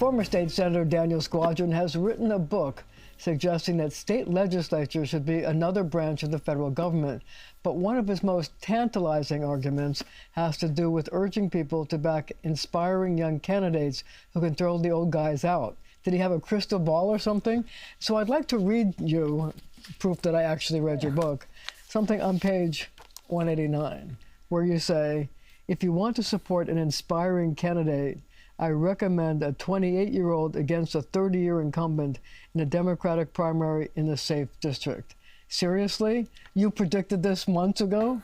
Former State Senator Daniel Squadron has written a book suggesting that state legislatures should be another branch of the federal government. But one of his most tantalizing arguments has to do with urging people to back inspiring young candidates who can throw the old guys out. Did he have a crystal ball or something? So I'd like to read you, proof that I actually read your book, something on page 189, where you say, if you want to support an inspiring candidate, I recommend a 28-year-old against a 30-year incumbent in a Democratic primary in a safe district. Seriously? You predicted this months ago?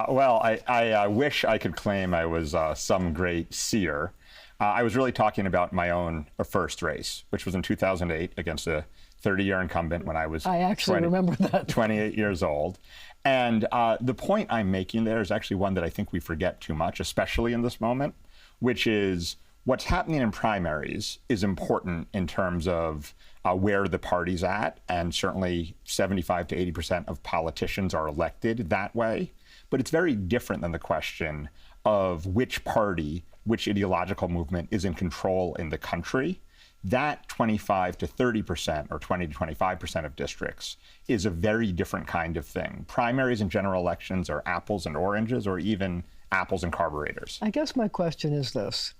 Well, I wish I could claim I was some great seer. I was really talking about my own first race, which was in 2008 against a 30-year incumbent when I was remember that. 28 years old. And the point I'm making there is actually one that I think we forget too much, especially in this moment, which is what's happening in primaries is important in terms of where the party's at, and certainly 75 to 80% of politicians are elected that way. But it's very different than the question of which party, which ideological movement is in control in the country. That 25 to 30% or 20 to 25% of districts is a very different kind of thing. Primaries and general elections are apples and oranges, or even apples and carburetors. I guess my question is this.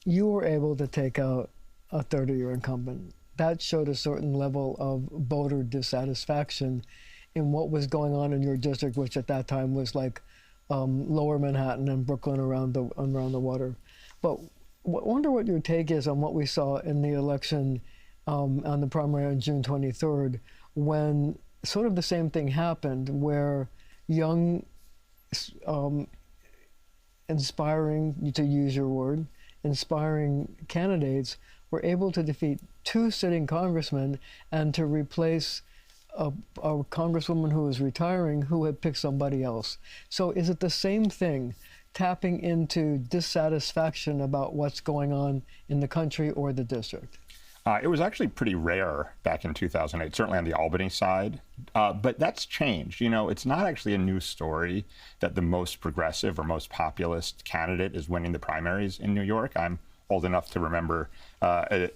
You were able to take out a 30-year incumbent. That showed a certain level of voter dissatisfaction in what was going on in your district, which at that time was like Lower Manhattan and Brooklyn around the water. But wonder what your take is on what we saw in the election on the primary on June 23rd, when sort of the same thing happened, where young, inspiring, to use your word, inspiring candidates were able to defeat two sitting congressmen and to replace a congresswoman who was retiring who had picked somebody else. So is it the same thing, tapping into dissatisfaction about what's going on in the country or the district? It was actually pretty rare back in 2008, certainly on the Albany side, but that's changed. You know, it's not actually a new story that the most progressive or most populist candidate is winning the primaries in New York. I'm old enough to remember an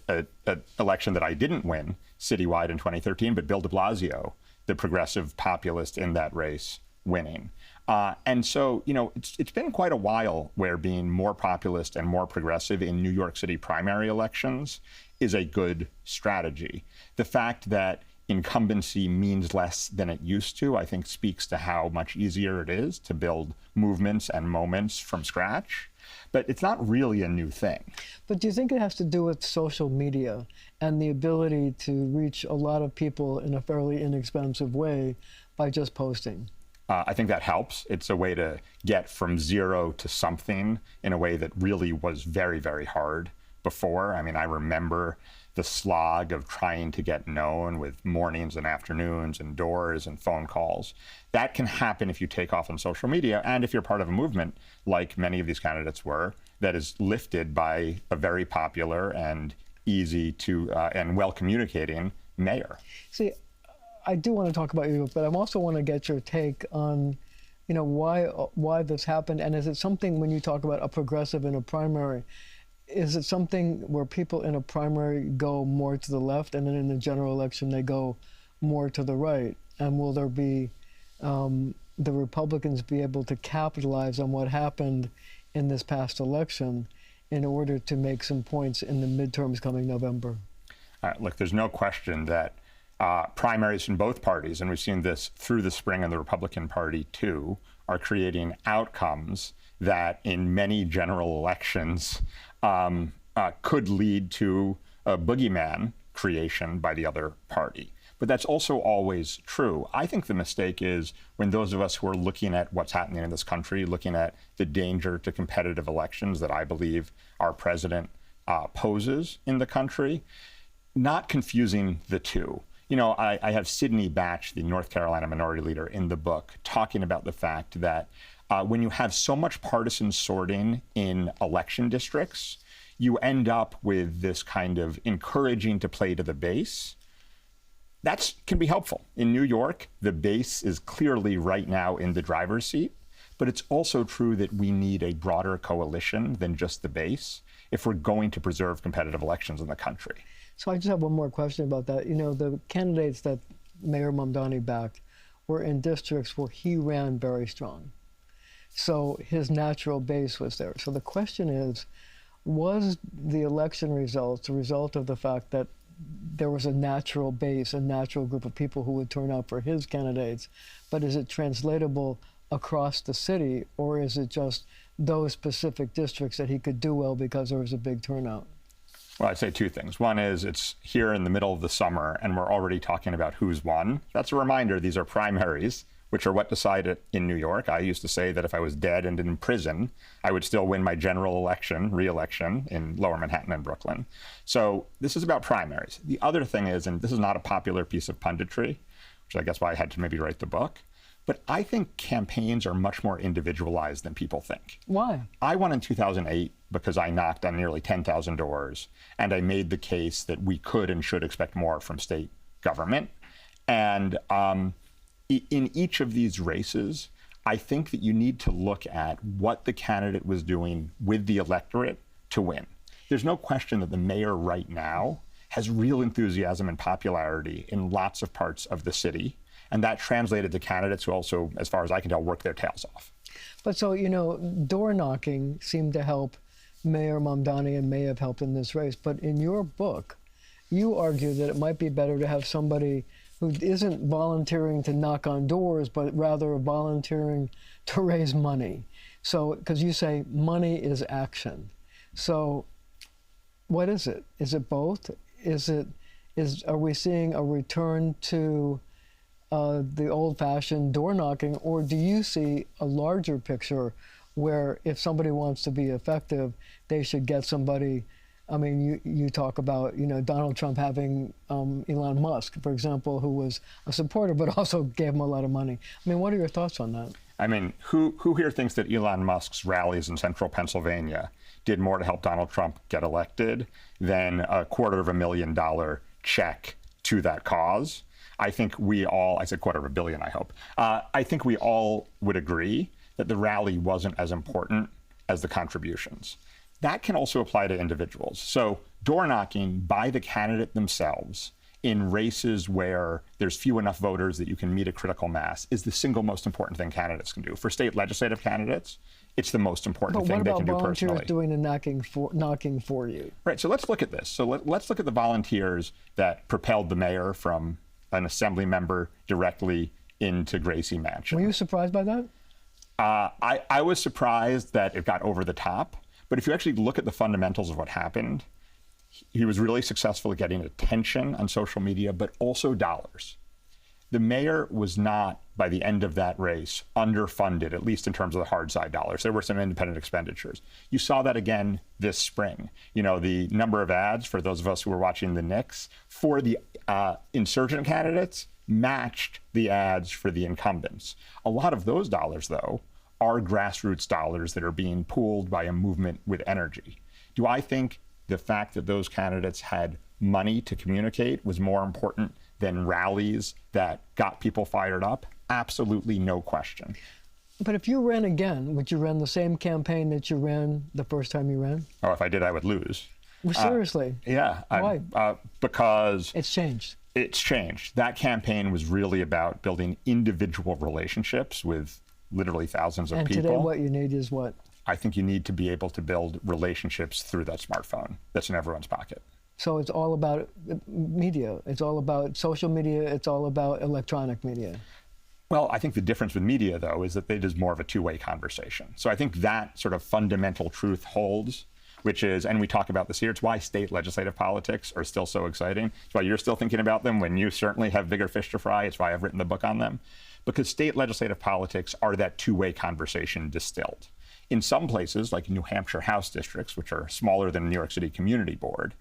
election that I didn't win citywide in 2013, but Bill de Blasio, the progressive populist in that race, winning. And so, you know, it's been quite a while where being more populist and more progressive in New York City primary elections is a good strategy. The fact that incumbency means less than it used to, I think, speaks to how much easier it is to build movements and moments from scratch. But it's not really a new thing. But do you think it has to do with social media and the ability to reach a lot of people in a fairly inexpensive way by just posting? I think that helps. It's a way to get from zero to something in a way that really was very, very hard before. I mean, I remember the slog of trying to get known with mornings and afternoons and doors and phone calls. That can happen if you take off on social media and if you're part of a movement, like many of these candidates were, that is lifted by a very popular and easy to and well-communicating mayor. See, I do want to talk about you, but I also want to get your take on, you know, why this happened, and is it something, when you talk about a progressive in a primary, is it something where people in a primary go more to the left, and then in the general election they go more to the right? And will there be the Republicans be able to capitalize on what happened in this past election in order to make some points in the midterms coming November? Look, there's no question that primaries in both parties, and we've seen this through the spring in the Republican Party too, are creating outcomes that in many general elections could lead to a boogeyman creation by the other party. But that's also always true. I think the mistake is when those of us who are looking at what's happening in this country, looking at the danger to competitive elections that I believe our president poses in the country, not confusing the two. You know, I have Sidney Batch, the North Carolina minority leader, in the book, talking about the fact that when you have so much partisan sorting in election districts, you end up with this kind of encouraging to play to the base. That can be helpful. In New York, the base is clearly right now in the driver's seat, but it's also true that we need a broader coalition than just the base. if we're going to preserve competitive elections in the country. So I just have one more question about that. You know, the candidates that Mayor Mamdani backed were in districts where he ran very strong. So his natural base was there. So the question is, was the election results a result of the fact that there was a natural base, a natural group of people who would turn out for his candidates, but is it translatable across the city, or is it just those specific districts that he could do well because there was a big turnout? Well, I'd say two things. One is it's here in the middle of the summer, and we're already talking about who's won. That's a reminder, these are primaries, which are what decide it in New York. I used to say that if I was dead and in prison, I would still win my general election, re-election in Lower Manhattan and Brooklyn. So this is about primaries. The other thing is, and this is not a popular piece of punditry, which I guess why I had to maybe write the book, but I think campaigns are much more individualized than people think. Why? I won in 2008 because I knocked on nearly 10,000 doors, and I made the case that we could and should expect more from state government. And in each of these races, I think that you need to look at what the candidate was doing with the electorate to win. There's no question that the mayor right now has real enthusiasm and popularity in lots of parts of the city. And that translated to candidates who also, as far as I can tell, work their tails off. But so, you know, door knocking seemed to help Mayor Mamdani and may have helped in this race. But in your book, you argue that it might be better to have somebody who isn't volunteering to knock on doors, but rather volunteering to raise money. So, because you say money is action. So what is it? Is it both? Are we seeing a return to the old-fashioned door knocking, or do you see a larger picture where if somebody wants to be effective, they should get somebody? I mean, you talk about, you know, Donald Trump having Elon Musk, for example, who was a supporter but also gave him a lot of money. I mean, what are your thoughts on that? I mean, who here thinks that Elon Musk's rallies in central Pennsylvania did more to help Donald Trump get elected than a $250,000 check to that cause? I think we all, I said $250 million, I hope. I think we all would agree that the rally wasn't as important as the contributions. That can also apply to individuals. So door knocking by the candidate themselves in races where there's few enough voters that you can meet a critical mass is the single most important thing candidates can do. For state legislative candidates, it's the most important thing they can do personally. But what about volunteers doing the knocking for you? Right, so let's look at this. So let's look at the volunteers that propelled the mayor from an assembly member directly into Gracie Mansion. Were you surprised by that? I was surprised that it got over the top. But if you actually look at the fundamentals of what happened, he was really successful at getting attention on social media, but also dollars. The mayor was not, by the end of that race, underfunded, at least in terms of the hard side dollars. There were some independent expenditures. You saw that again this spring. You know, the number of ads, for those of us who were watching the Knicks, for the insurgent candidates matched the ads for the incumbents. A lot of those dollars, though, are grassroots dollars that are being pooled by a movement with energy. Do I think the fact that those candidates had money to communicate was more important than rallies that got people fired up? Absolutely no question. But if you ran again, would you run the same campaign that you ran the first time you ran? Oh, if I did, I would lose. Well, seriously? Yeah. Why? Because it's changed. It's changed. That campaign was really about building individual relationships with literally thousands of people. And today what you need is what? I think you need to be able to build relationships through that smartphone that's in everyone's pocket. So it's all about media. It's all about social media. It's all about electronic media. Well, I think the difference with media, though, is that it is more of a two-way conversation. So I think that sort of fundamental truth holds, which is, and we talk about this here, it's why state legislative politics are still so exciting. It's why you're still thinking about them when you certainly have bigger fish to fry. It's why I've written the book on them. Because state legislative politics are that two-way conversation distilled. In some places, like New Hampshire House districts, which are smaller than New York City Community Board,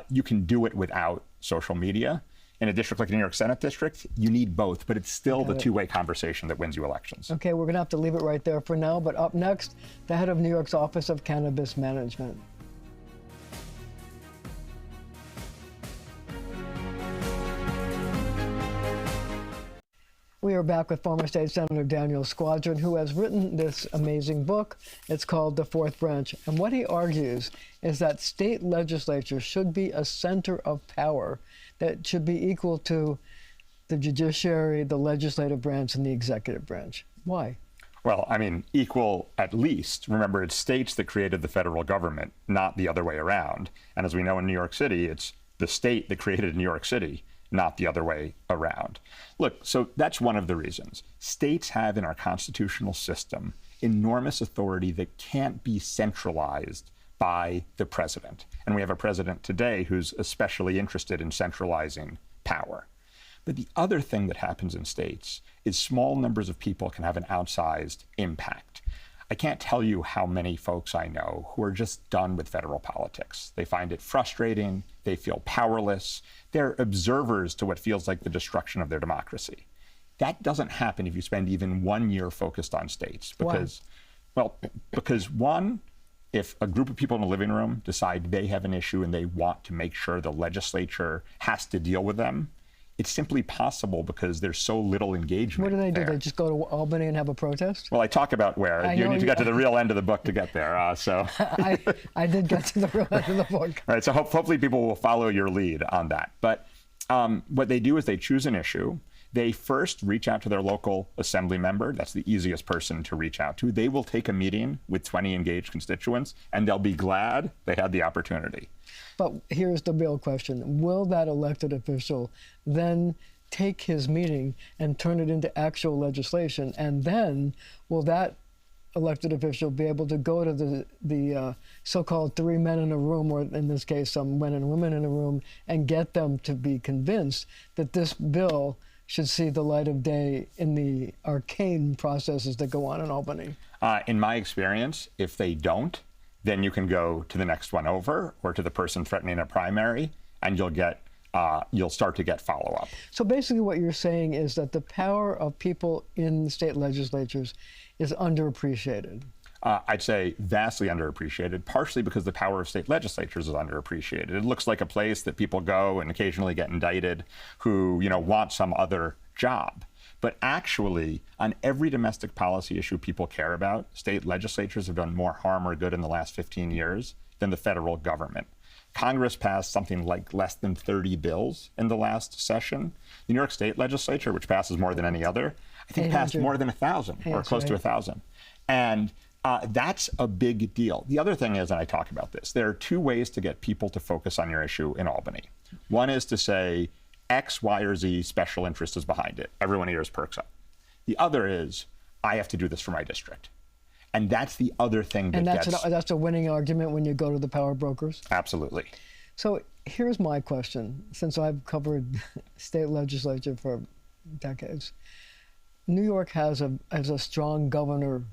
you can do it without social media. In a district like the New York Senate district, you need both, but it's still the two-way conversation that wins you elections. Okay, we're going to have to leave it right there for now, but up next, the head of New York's Office of Cannabis Management. We are back with former State Senator Daniel Squadron, who has written this amazing book. It's called The Fourth Branch. And what he argues is that state legislatures should be a center of power that should be equal to the judiciary, the legislative branch, and the executive branch. Why? Well, I mean, equal at least. Remember, it's states that created the federal government, not the other way around. And as we know in New York City, it's the state that created New York City, not the other way around. Look, so that's one of the reasons. States have in our constitutional system enormous authority that can't be centralized by the president. And we have a president today who's especially interested in centralizing power. But the other thing that happens in states is small numbers of people can have an outsized impact. I can't tell you how many folks I know who are just done with federal politics. They find it frustrating, they feel powerless, they're observers to what feels like the destruction of their democracy. That doesn't happen if you spend even 1 year focused on states. Because, well, because one, if a group of people in a living room decide they have an issue and they want to make sure the legislature has to deal with them, it's simply possible because there's so little engagement. What do they do? there. They just go to Albany and have a protest? Well, I talk about where. You need to get to the real end of the book to get there. I did get to the real end of the book. Right, so hopefully people will follow your lead on that. But what they do is they choose an issue. They first reach out to their local assembly member. That's the easiest person to reach out to. They will take a meeting with 20 engaged constituents, and they'll be glad they had the opportunity. But here's the real question. Will that elected official then take his meeting and turn it into actual legislation? And then will that elected official be able to go to the so-called 3 men in a room, or in this case, some men and women in a room, and get them to be convinced that this bill should see the light of day in the arcane processes that go on in Albany? In my experience, if they don't, then you can go to the next one over or to the person threatening a primary, and you'll start to get follow-up. So basically what you're saying is that the power of people in state legislatures is underappreciated. I'd say vastly underappreciated, partially because the power of state legislatures is underappreciated. It looks like a place that people go and occasionally get indicted who, want some other job. But actually, on every domestic policy issue people care about, state legislatures have done more harm or good in the last 15 years than the federal government. Congress passed something like less than 30 bills in the last session. The New York State legislature, which passes more than any other, I think passed more than 1,000 or close to 1,000. And that's a big deal. The other thing is, and I talk about this, there are two ways to get people to focus on your issue in Albany. One is to say, X, Y, or Z special interest is behind it. Everyone here's perks up. The other is, I have to do this for my district. And that's the other thing that that's a winning argument when you go to the power brokers? Absolutely. So here's my question, since I've covered state legislature for decades. New York has a strong governor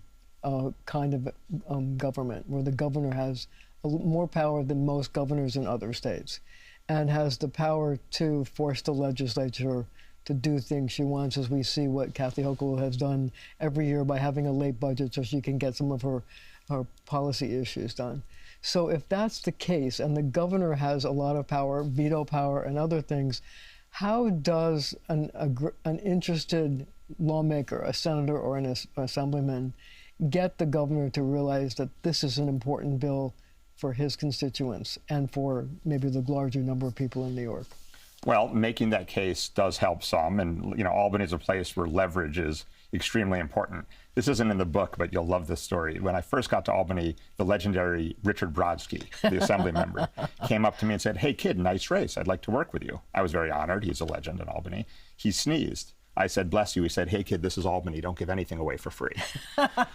kind of government, where the governor has more power than most governors in other states, and has the power to force the legislature to do things she wants, as we see what Kathy Hochul has done every year by having a late budget so she can get some of her policy issues done. So if that's the case, and the governor has a lot of power, veto power and other things, how does an interested lawmaker, a senator or an assemblyman, get the governor to realize that this is an important bill for his constituents and for maybe the larger number of people in New York? Well, making that case does help some, and Albany is a place where leverage is extremely important. This isn't in the book, but you'll love this story. When I first got to Albany, the legendary Richard Brodsky, the assembly member, came up to me and said, "Hey kid, nice race. I'd like to work with you." I was very honored. He's a legend in Albany. He sneezed. I said, "Bless you." He said, "Hey kid, this is Albany. Don't give anything away for free."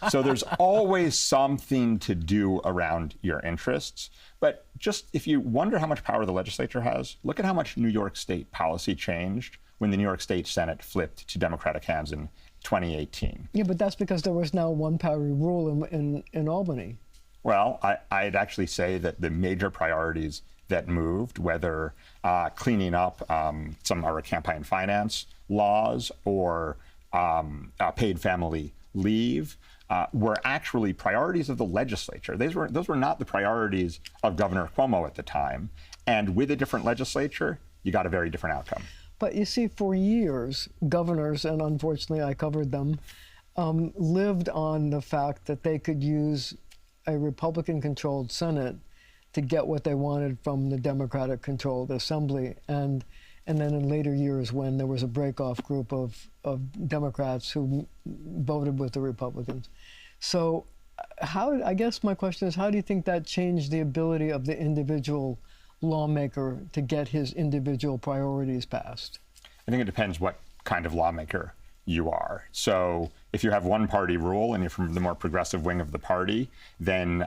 So there's always something to do around your interests. But just if you wonder how much power the legislature has, look at how much New York State policy changed when the New York State Senate flipped to Democratic hands in 2018. Yeah, but that's because there was now one party rule in Albany. Well, I'd actually say that the major priorities that moved, whether cleaning up some of our campaign finance laws or paid family leave, were actually priorities of the legislature. Those were not the priorities of Governor Cuomo at the time. And with a different legislature, you got a very different outcome. But you see, for years, governors, and unfortunately I covered them, lived on the fact that they could use a Republican-controlled Senate to get what they wanted from the Democratic-controlled Assembly. And then in later years, when there was a break-off group of Democrats who voted with the Republicans. So I guess my question is, how do you think that changed the ability of the individual lawmaker to get his individual priorities passed? I think it depends what kind of lawmaker you are. So if you have one party rule and you're from the more progressive wing of the party, then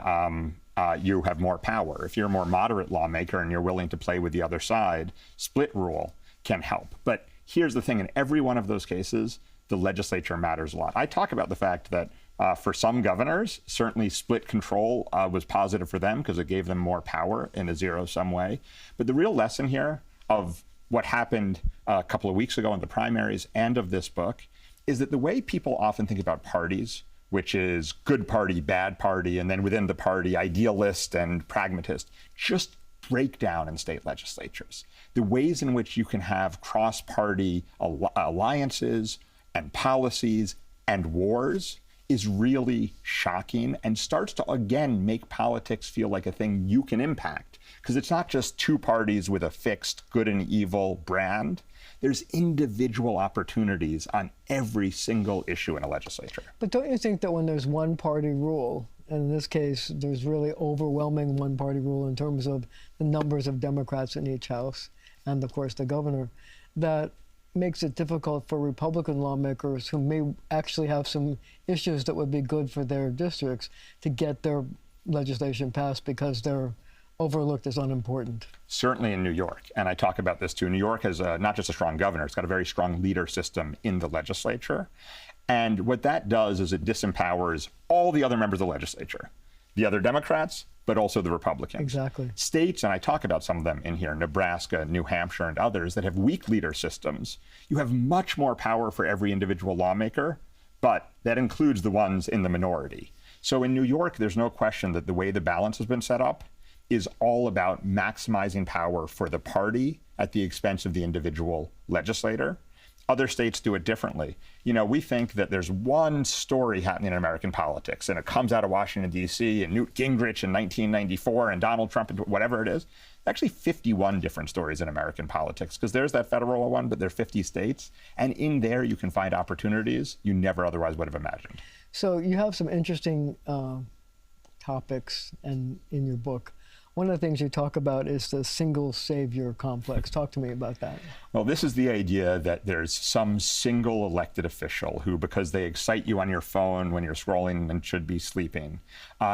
you have more power. If you're a more moderate lawmaker and you're willing to play with the other side, split rule can help. But here's the thing, in every one of those cases, the legislature matters a lot. I talk about the fact that for some governors, certainly split control was positive for them because it gave them more power in a zero-sum way. But the real lesson here of what happened a couple of weeks ago in the primaries and of this book is that the way people often think about parties, which is good party, bad party, and then within the party, idealist and pragmatist, just break down in state legislatures. The ways in which you can have cross-party alliances and policies and wars is really shocking and starts to, again, make politics feel like a thing you can impact. Because it's not just two parties with a fixed good and evil brand. There's individual opportunities on every single issue in a legislature. But don't you think that when there's one party rule, and in this case, there's really overwhelming one party rule in terms of the numbers of Democrats in each house, and of course the governor, that makes it difficult for Republican lawmakers who may actually have some issues that would be good for their districts to get their legislation passed because they're overlooked as unimportant? Certainly in New York, and I talk about this too. New York has not just a strong governor, it's got a very strong leader system in the legislature. And what that does is it disempowers all the other members of the legislature, the other Democrats, but also the Republicans. Exactly. States, and I talk about some of them in here, Nebraska, New Hampshire, and others that have weak leader systems, you have much more power for every individual lawmaker, but that includes the ones in the minority. So in New York, there's no question that the way the balance has been set up is all about maximizing power for the party at the expense of the individual legislator. Other states do it differently. You know, we think that there's one story happening in American politics, and it comes out of Washington, D.C., and Newt Gingrich in 1994, and Donald Trump, and whatever it is. Actually 51 different stories in American politics, because there's that federal one, but there are 50 states. And in there, you can find opportunities you never otherwise would have imagined. So you have some interesting topics in your book. One of the things you talk about is the single savior complex. Talk to me about that. Well, this is the idea that there's some single elected official who, because they excite you on your phone when you're scrolling and should be sleeping,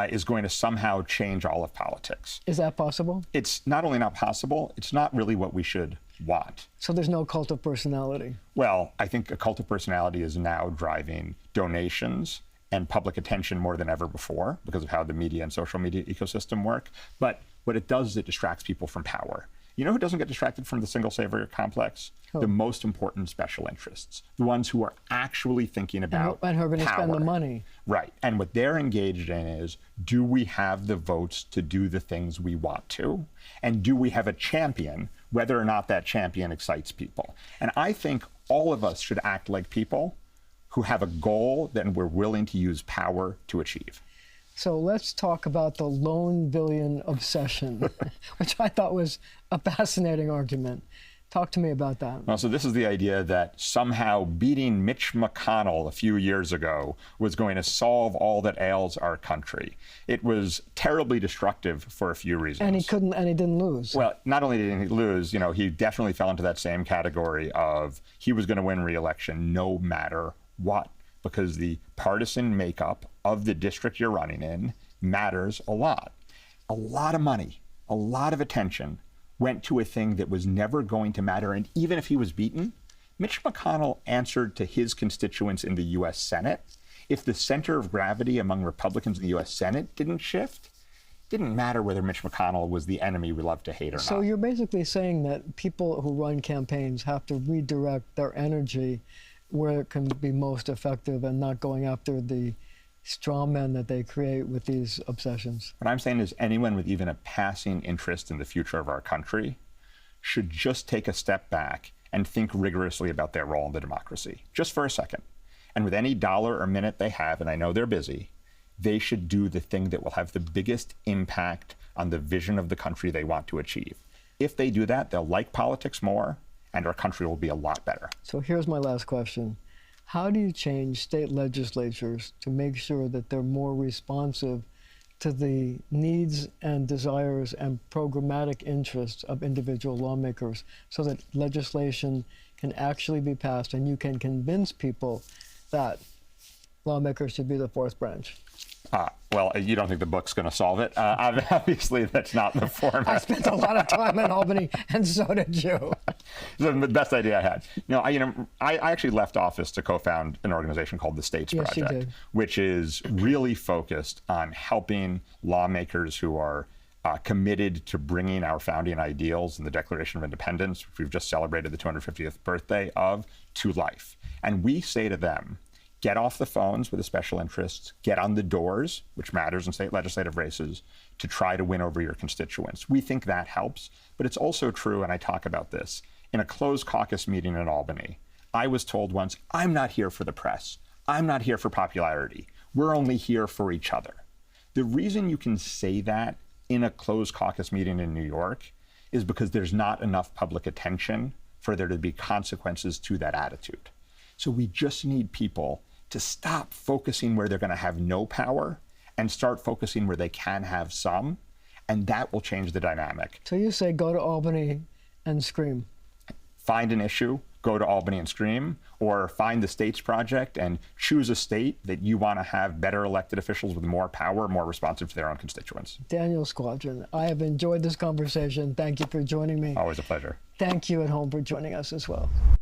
is going to somehow change all of politics. Is that possible? It's not only not possible, it's not really what we should want. So there's no cult of personality? Well, I think a cult of personality is now driving donations and public attention more than ever before because of how the media and social media ecosystem work. But what it does is it distracts people from power. You know who doesn't get distracted from the single savior complex? The most important special interests, the ones who are actually thinking about and who are going to spend the money. Right. And what they're engaged in is, do we have the votes to do the things we want to? And do we have a champion, whether or not that champion excites people? And I think all of us should act like people who have a goal that we're willing to use power to achieve. So let's talk about the lone billion obsession, which I thought was a fascinating argument. Talk to me about that. Well, so this is the idea that somehow beating Mitch McConnell a few years ago was going to solve all that ails our country. It was terribly destructive for a few reasons. And he didn't lose. Well, not only didn't he lose, he definitely fell into that same category of he was going to win re-election no matter what, because the partisan makeup of the district you're running in matters a lot. A lot of money, a lot of attention went to a thing that was never going to matter. And even if he was beaten, Mitch McConnell answered to his constituents in the U.S. Senate. If the center of gravity among Republicans in the U.S. Senate didn't shift, it didn't matter whether Mitch McConnell was the enemy we love to hate or not. So you're basically saying that people who run campaigns have to redirect their energy where it can be most effective and not going after the straw men that they create with these obsessions. What I'm saying is anyone with even a passing interest in the future of our country should just take a step back and think rigorously about their role in the democracy, just for a second. And with any dollar or minute they have, and I know they're busy, they should do the thing that will have the biggest impact on the vision of the country they want to achieve. If they do that, they'll like politics more, and our country will be a lot better. So here's my last question. How do you change state legislatures to make sure that they're more responsive to the needs and desires and programmatic interests of individual lawmakers so that legislation can actually be passed and you can convince people that lawmakers should be the fourth branch? Well, you don't think the book's going to solve it? Obviously, that's not the format. I spent a lot of time in Albany, and so did you. The best idea I had. I actually left office to co-found an organization called the States Yes, you Project, did. which is really focused on helping lawmakers who are committed to bringing our founding ideals and the Declaration of Independence, which we've just celebrated the 250th birthday of, to life. And we say to them, get off the phones with the special interests, get on the doors, which matters in state legislative races, to try to win over your constituents. We think that helps, but it's also true, and I talk about this, in a closed caucus meeting in Albany, I was told once, I'm not here for the press. I'm not here for popularity. We're only here for each other. The reason you can say that in a closed caucus meeting in New York is because there's not enough public attention for there to be consequences to that attitude. So we just need people to stop focusing where they're going to have no power and start focusing where they can have some, and that will change the dynamic. So you say go to Albany and scream. Find an issue, go to Albany and scream, or find the States Project and choose a state that you want to have better elected officials with more power, more responsive to their own constituents. Daniel Squadron, I have enjoyed this conversation. Thank you for joining me. Always a pleasure. Thank you at home for joining us as well.